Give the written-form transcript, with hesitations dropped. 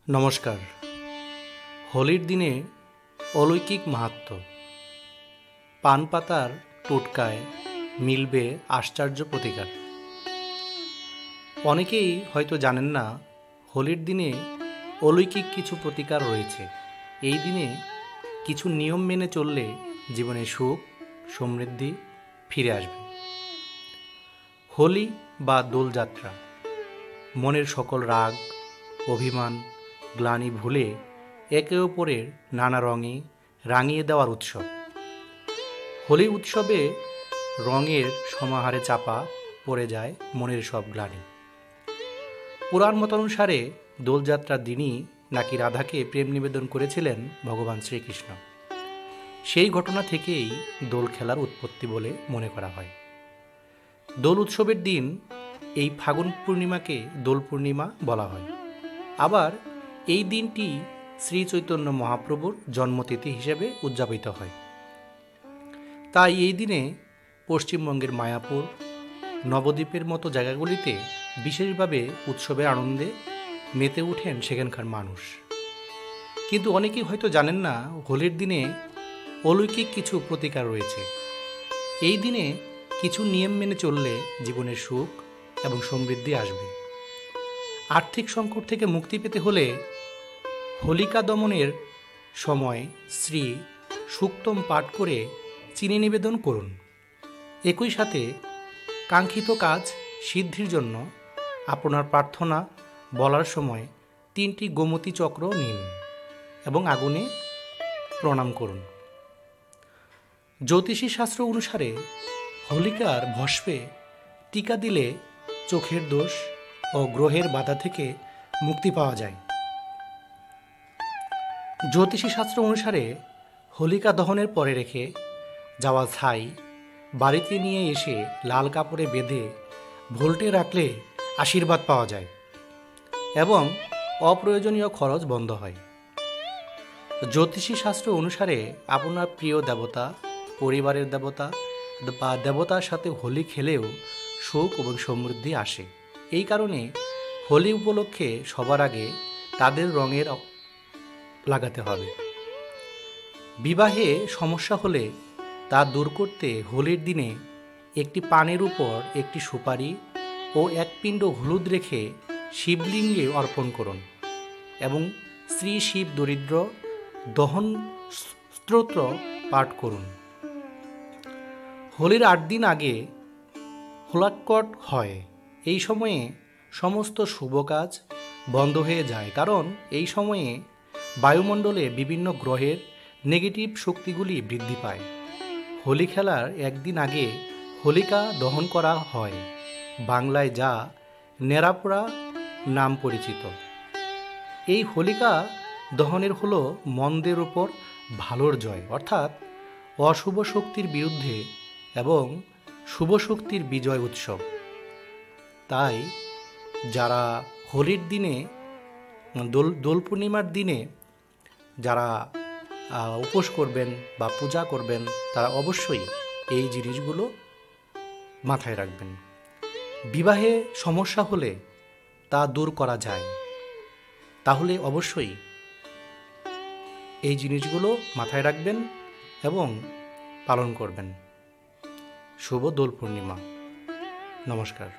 নমস্কার। হোলির দিনে অলৌকিক মাহাত্ম্য। পান পাতার টোটকায় মিলবে আশ্চর্য প্রতিকার। অনেকেই হয়তো জানেন না, হোলির দিনে অলৌকিক কিছু প্রতিকার রয়েছে। এই দিনে কিছু নিয়ম মেনে চললে জীবনে সুখ সমৃদ্ধি ফিরে আসবে। হোলি বা দোলযাত্রা মনের সকল রাগ অভিমান গ্লানি ভুলে একে অপরের নানা রঙে রাঙিয়ে দেওয়ার উৎসব। হোলি উৎসবে রঙের সমাহারে চাপা পড়ে যায় মনের সব গ্লানি। পুরাণ মতানুসারে দোলযাত্রার দিনই নাকি রাধাকে প্রেম নিবেদন করেছিলেন ভগবান শ্রীকৃষ্ণ। সেই ঘটনা থেকেই দোল খেলার উৎপত্তি বলে মনে করা হয়। দোল উৎসবের দিন এই ফাগুন পূর্ণিমাকে দোল পূর্ণিমা বলা হয়। আবার এই দিনটি শ্রী চৈতন্য মহাপ্রভুর জন্মতিথি হিসেবে উদযাপিত হয়। তাই এই দিনে পশ্চিমবঙ্গের মায়াপুর নবদ্বীপের মতো জায়গাগুলিতে বিশেষভাবে উৎসবের আনন্দে মেতে ওঠেন সেখানকার মানুষ। কিন্তু অনেকেই হয়তো জানেন না, হোলির দিনে অলৌকিক কিছু প্রতিকার রয়েছে। এই দিনে কিছু নিয়ম মেনে চললে জীবনে সুখ এবং সমৃদ্ধি আসবে। আর্থিক সংকট থেকে মুক্তি পেতে হলে হোলিকা দমনের সময় শ্রী সূক্তম পাঠ করে চিনি নিবেদন করুন। একই সাথে কাঙ্ক্ষিত কাজ সিদ্ধির জন্য আপনার প্রার্থনা বলার সময় 3টি গোমতী চক্র নিন এবং আগুনে প্রণাম করুন। জ্যোতিষী শাস্ত্র অনুসারে হোলিকার ভস্মে টিকা দিলে চোখের দোষ ও গ্রহের বাধা থেকে মুক্তি পাওয়া যায়। জ্যোতিষী শাস্ত্র অনুসারে হোলিকা দহনের পরে রেখে যাওয়া ছাই বাড়িতে নিয়ে এসে লাল কাপড়ে বেঁধে ভোল্টে রাখলে আশীর্বাদ পাওয়া যায় এবং অপ্রয়োজনীয় খরচ বন্ধ হয়। জ্যোতিষী শাস্ত্র অনুসারে আপনার প্রিয় দেবতা পরিবারের দেবতা বা দেবতার সাথে হোলি খেলেও সুখ এবং সমৃদ্ধি আসে। এই কারণে হোলি উপলক্ষে সবার আগে তাদের রঙের লাগাতে হবে। বিবাহে সমস্যা হলে তা দূর করতে হোলির দিনে একটি পানের উপর একটি সুপারি ও 1 পিণ্ড হলুদ রেখে শিবলিঙ্গে অর্পণ করুন এবং শ্রী শিব দরিদ্র দহন স্তোত্র পাঠ করুন। হোলির 8 দিন আগে হোলাক্কট হয়। এই সময়ে সমস্ত শুভ কাজ বন্ধ হয়ে যায়, কারণ এই সময়ে বায়ুমণ্ডলে বিভিন্ন গ্রহের নেগেটিভ শক্তিগুলি বৃদ্ধি পায়। হোলি খেলার 1 দিন আগে হোলিকা দহন করা হয়, বাংলায় যা নেড়াপোড়া নাম পরিচিত। এই হোলিকা দহনের হলো মন্দের উপর ভালোর জয়, অর্থাৎ অশুভ শক্তির বিরুদ্ধে এবং শুভ শক্তির বিজয় উৎসব। তাই যারা হোলির দিনে দোল পূর্ণিমার দিনে যারা উপোস করবেন বা পূজা করবেন, তারা অবশ্যই এই জিনিসগুলো মাথায় রাখবেন। বিবাহে সমস্যা হলে তা দূর করা যায়, তাহলে অবশ্যই এই জিনিসগুলো মাথায় রাখবেন এবং পালন করবেন। শুভ দোল পূর্ণিমা। নমস্কার।